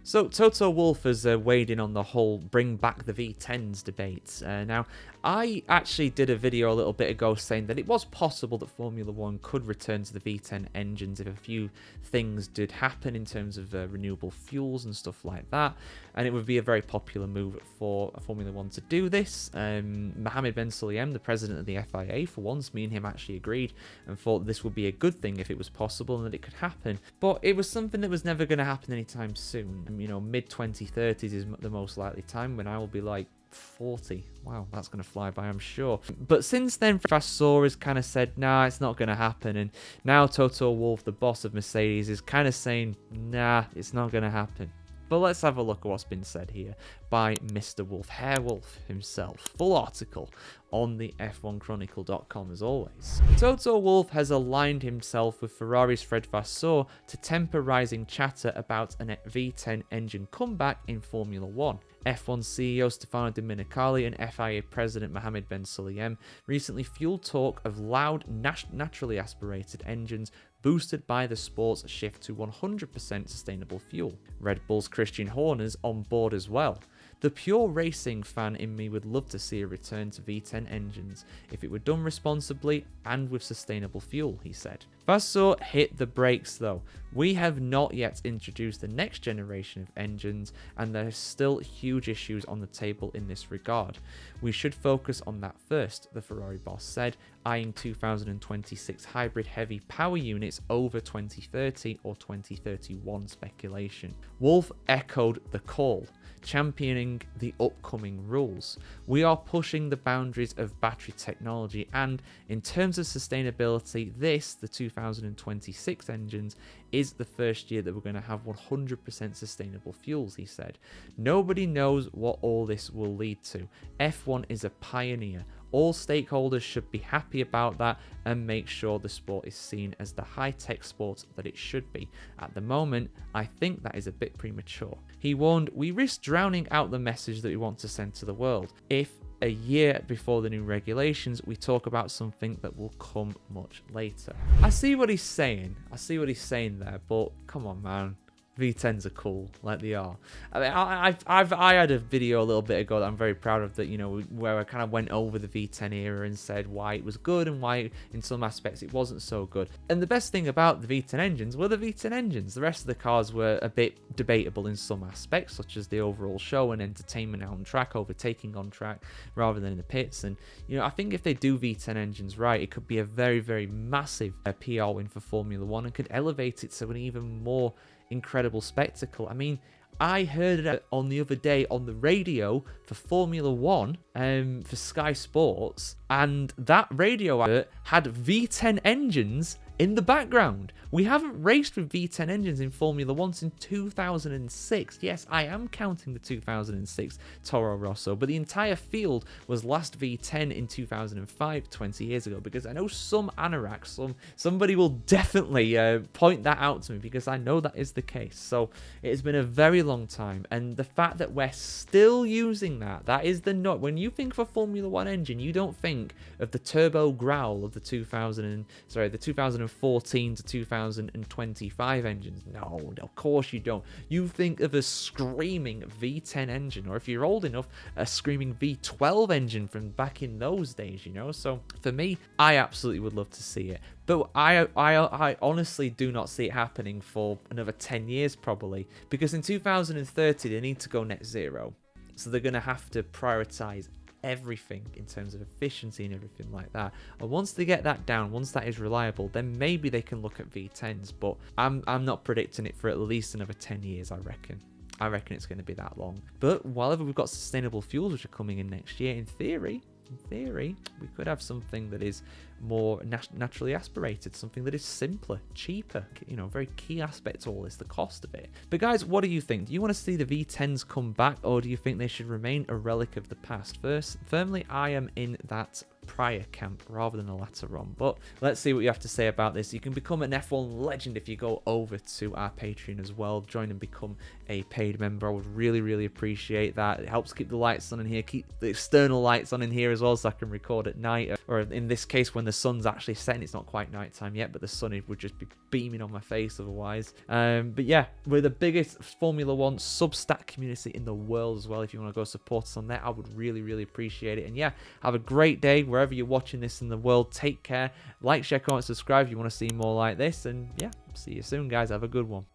So Toto Wolff has weighed in on the whole bring back the V10s debate. Now, I actually did a video a little bit ago saying that it was possible that Formula 1 could return to the V10 engines if a few things did happen in terms of renewable fuels and stuff like that, and it would be a very popular move for Formula 1 to do this. Mohammed Ben Sulayem, the president of the FIA, for once, me and him actually agreed and thought this would be a good thing if it was possible and that it could happen, but it was something that was never going to happen anytime soon. You know, mid-2030s is the most likely time when I will be like 40. Wow, that's going to fly by, I'm sure. But since then, Vasseur has kind of said, nah, it's not going to happen. And now Toto Wolff, the boss of Mercedes, is kind of saying, nah, it's not going to happen. But let's have a look at what's been said here by Mr. Wolff, Herr Wolff himself. Full article on the F1Chronicle.com as always. Toto Wolff has aligned himself with Ferrari's Fred Vasseur to temper rising chatter about a V10 engine comeback in Formula 1. F1 CEO Stefano Domenicali and FIA President Mohammed Ben Sulayem recently fueled talk of loud, naturally aspirated engines boosted by the sport's shift to 100% sustainable fuel. Red Bull's Christian Horner's on board as well. The pure racing fan in me would love to see a return to V10 engines if it were done responsibly and with sustainable fuel, he said. Vasseur hit the brakes though. We have not yet introduced the next generation of engines and there are still huge issues on the table in this regard. We should focus on that first, the Ferrari boss said, eyeing 2026 hybrid heavy power units over 2030 or 2031 speculation. Wolff echoed the call, championing the upcoming rules. We are pushing the boundaries of battery technology and in terms of sustainability, the 2026 engines is the first year that we're going to have 100% sustainable fuels, he said. Nobody knows what all this will lead to. F1 is a pioneer. All stakeholders should be happy about that and make sure the sport is seen as the high-tech sport that it should be. At the moment, I think that is a bit premature. He warned, we risk drowning out the message that we want to send to the world if a year before the new regulations we talk about something that will come much later. I see what he's saying. I see what he's saying there, but come on, man. V10s are cool, like they are. I mean, I had a video a little bit ago that I'm very proud of, that, you know, where I kind of went over the V10 era and said why it was good and why in some aspects it wasn't so good. And the best thing about the V10 engines were the V10 engines. The rest of the cars were a bit debatable in some aspects, such as the overall show and entertainment out on track, overtaking on track rather than in the pits. And, you know, I think if they do V10 engines right, it could be a very, very massive PR win for Formula 1 and could elevate it to an even more incredible spectacle. I mean, I heard it on the other day on the radio for Formula 1 for Sky Sports, and that radio advert had V10 engines in the background. We haven't raced with V10 engines in Formula 1 since 2006. Yes, I am counting the 2006 Toro Rosso, but the entire field was last V10 in 2005, 20 years ago, because I know some anoraks, somebody will definitely point that out to me, because I know that is the case. So it has been a very long time, and the fact that we're still using that is the note. When you think of a Formula 1 engine, you don't think of the turbo growl of the 2014 to 2025 engines. No, of course you don't. You think of a screaming V10 engine, or if you're old enough, a screaming V12 engine from back in those days, you know. So for me, I absolutely would love to see it, but I honestly do not see it happening for another 10 years probably, because in 2030 they need to go net zero, so they're going to have to prioritize everything in terms of efficiency and everything like that. And once they get that down, once that is reliable, then maybe they can look at V10s. But I'm not predicting it for at least another 10 years, I reckon. I reckon it's going to be that long. But while we've got sustainable fuels which are coming in next year, in theory, we could have something that is more naturally aspirated, something that is simpler, cheaper. You know, very key aspect to all this, the cost of it. But guys, what do you think? Do you want to see the V10s come back, or do you think they should remain a relic of the past? Firmly, I am in that prior camp rather than the latter one. But let's see what you have to say about this. You can become an F1 legend if you go over to our Patreon as well. Join and become a paid member. I would really appreciate that. It helps keep the lights on in here, keep the external lights on in here as well, so I can record at night, or in this case when the sun's actually setting. It's not quite nighttime yet, but the sun would just be beaming on my face otherwise. But yeah, we're the biggest Formula One Substack community in the world as well. If you want to go support us on there, I would really, really appreciate it. And yeah, have a great day wherever you're watching this in the world. Take care. Like, share, comment, subscribe if you want to see more like this. And yeah, see you soon, guys. Have a good one.